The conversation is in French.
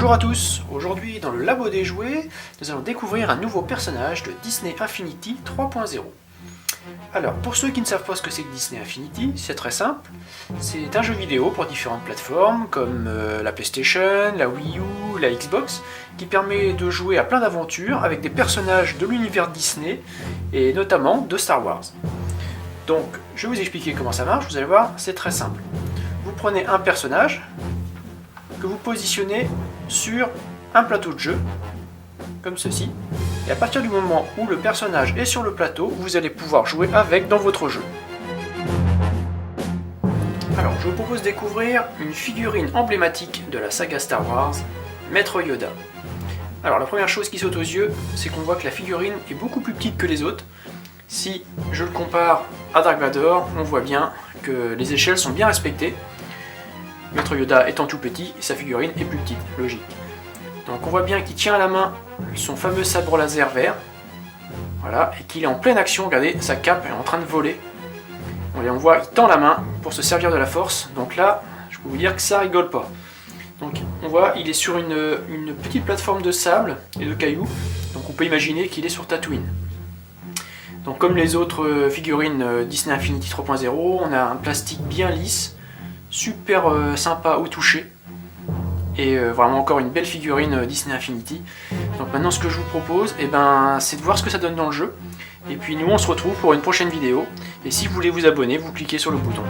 Bonjour à tous, aujourd'hui dans le labo des jouets, nous allons découvrir un nouveau personnage de Disney Infinity 3.0. Alors, pour ceux qui ne savent pas ce que c'est que Disney Infinity, c'est très simple. C'est un jeu vidéo pour différentes plateformes comme la PlayStation, la Wii U, la Xbox, qui permet de jouer à plein d'aventures avec des personnages de l'univers Disney et notamment de Star Wars. Donc, je vais vous expliquer comment ça marche, vous allez voir, c'est très simple. Vous prenez un personnage que vous positionnez sur un plateau de jeu, comme ceci, et à partir du moment où le personnage est sur le plateau, vous allez pouvoir jouer avec dans votre jeu. Alors, je vous propose de découvrir une figurine emblématique de la saga Star Wars, Maître Yoda. Alors, la première chose qui saute aux yeux, c'est qu'on voit que la figurine est beaucoup plus petite que les autres. Si je le compare à Dark Vador, on voit bien que les échelles sont bien respectées. Maître Yoda étant tout petit, sa figurine est plus petite, logique. Donc on voit bien qu'il tient à la main son fameux sabre laser vert, voilà, et qu'il est en pleine action, regardez, sa cape est en train de voler. Et on voit qu'il tend la main pour se servir de la force, donc là, je peux vous dire que ça rigole pas. Donc on voit, il est sur une petite plateforme de sable et de cailloux, donc on peut imaginer qu'il est sur Tatooine. Donc comme les autres figurines Disney Infinity 3.0, on a un plastique bien lisse, super sympa au toucher, et vraiment encore une belle figurine Disney Infinity. Donc maintenant ce que je vous propose, c'est de voir ce que ça donne dans le jeu, et puis nous on se retrouve pour une prochaine vidéo, et si vous voulez vous abonner, vous cliquez sur le bouton.